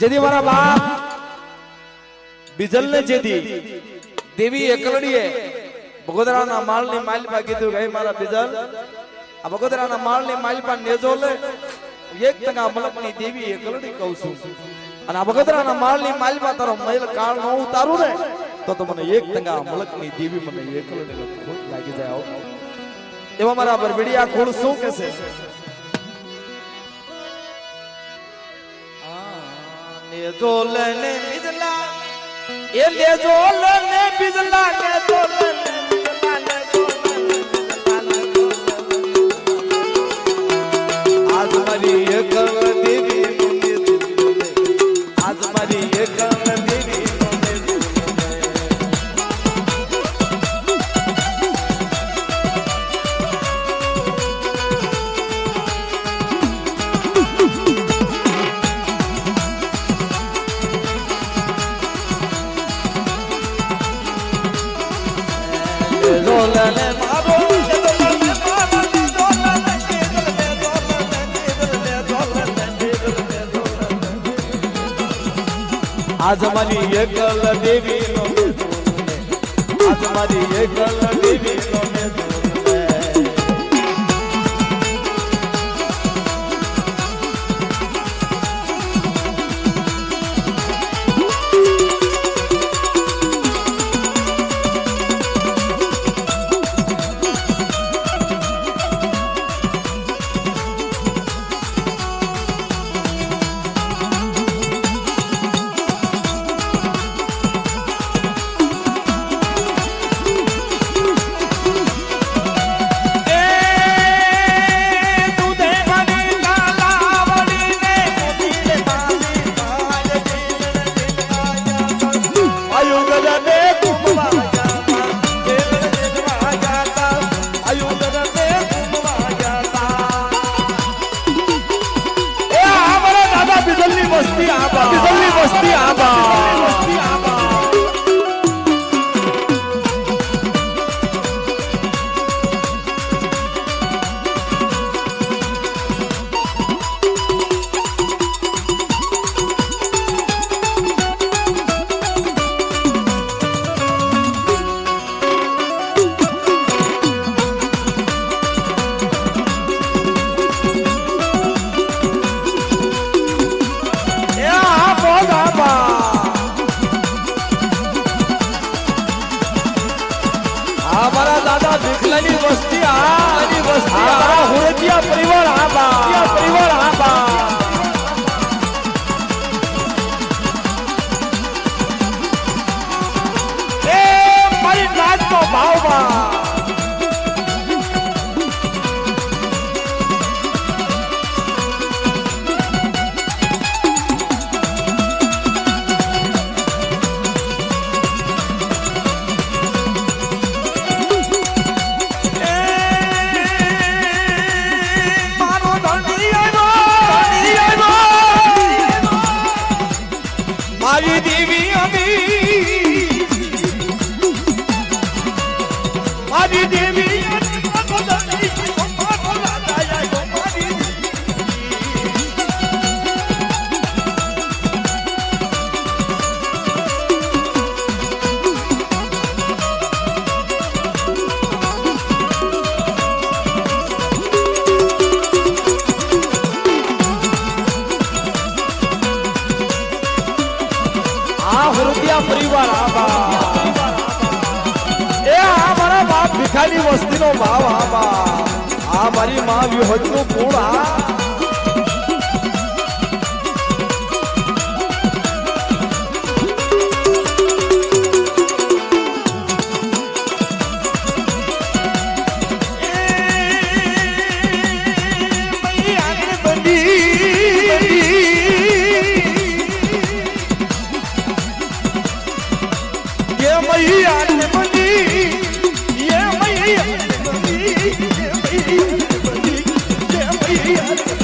જેદી મારા બાપ બીજલ ને જેદી દેવી એકલડીએ બગોદરાના માળની માલપા કીધું કે મારા બીજલ આ બગોદરાના માળની માલપા નેજો લે એક ટકા મલકની દેવી એકલડી કહું છું અને આ બગોદરાના માળની માલપા તારો મહેલ કાળ નો ઉતારું ને તો મને એક ટકા મલકની દેવી મને એકલડી ખોટ લાગી જાય એવા મારા બરબડિયા ખોડ શું કહેશે લેજો લને બીજલા એ લેજો લને બીજલા લેજો લને આજ મારી એકલ દેવી આજ મારી એકલ દેવી Dolane maro आज मारी एकल देवी नो आज मारी एकल देवी नो परिवार आबा ए मारी नाच तो भावबा मारी देवी मारी देवी परिवार आबा ए हमारा बाप भिखारी वस्ती नो भाव आबा हमारी मां विहज नो कूड़ Yeah.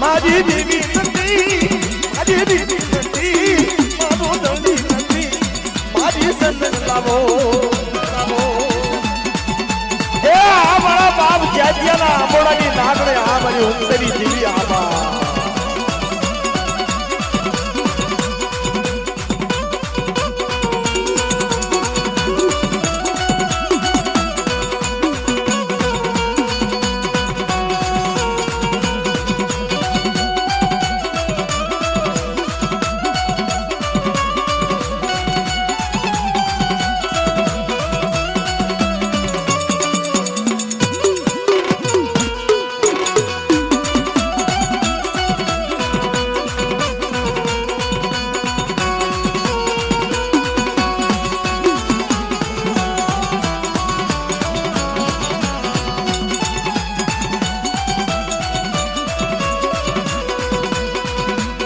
મારી દેવી નથી મારી દેવી નથી મારો ધણી નથી મારી સંગ લાવો એ આ મારા બાપ જ્યાદિયાના આંબોડાની નાગડે આ મારી ઉંદરી દેવી આબા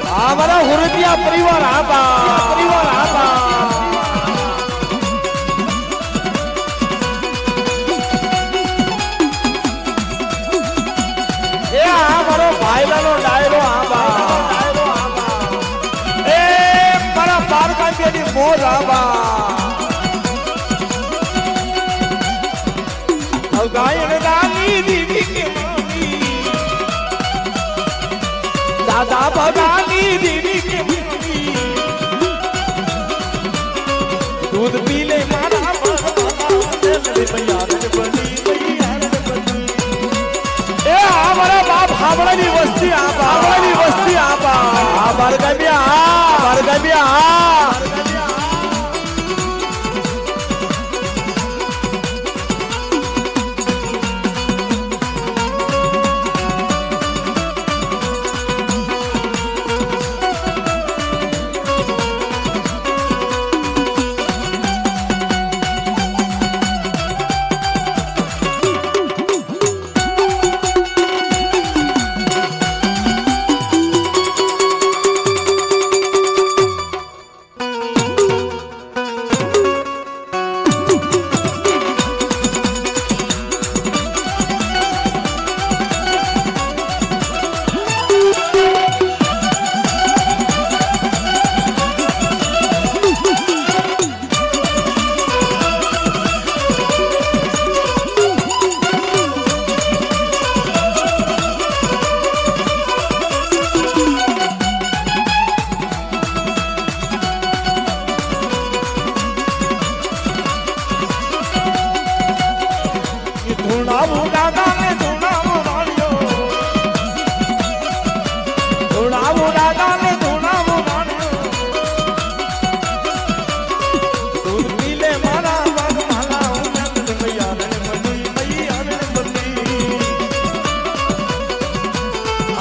हमारा हुरदिया परिवार आबा ए हमारो भाईलानो डायरो आबा ए मारा बार का बेटी मोर आबा गायन रानी दीदी के मामी दादा भगानी दीदी के मामी दूध पी ले मारा मैया ए हमारा बाप हावड़ानी वस्ती आबा बरगमिया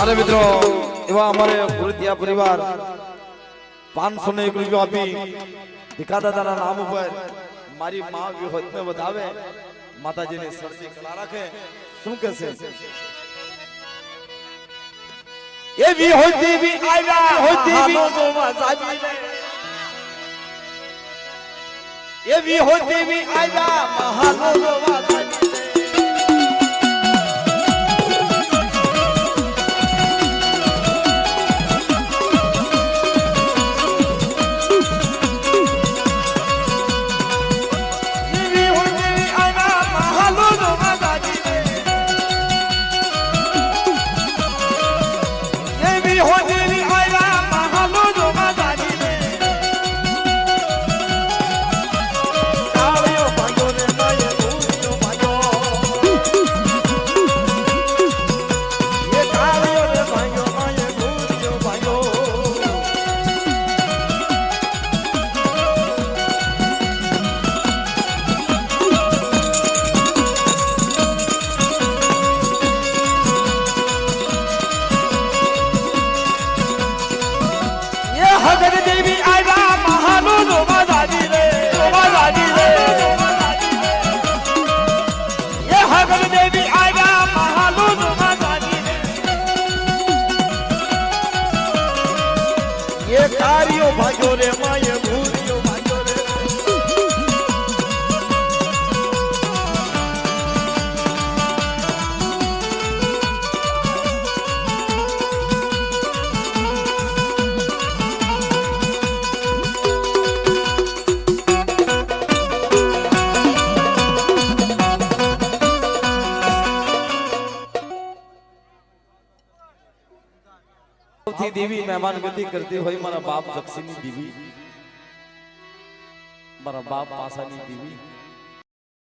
अरे मित्रों एवं हमारे हुरदिया परिवार 501 रुपया આપી ભીખા દાદાના નામ ઉપર મારી માં વિહોતને વધાવે માતાજીને સરસી કલા રાખે શું કહેશે એ વિહોતી બી આવ્યા હોતી બી જોવા સાબી એ વિહોતી બી આવ્યા મહાનો જોવા સાબી थी देवी मेहमान गति करती हुई मारा बाप जक्सीनी देवी मारा बाप पासानी देवी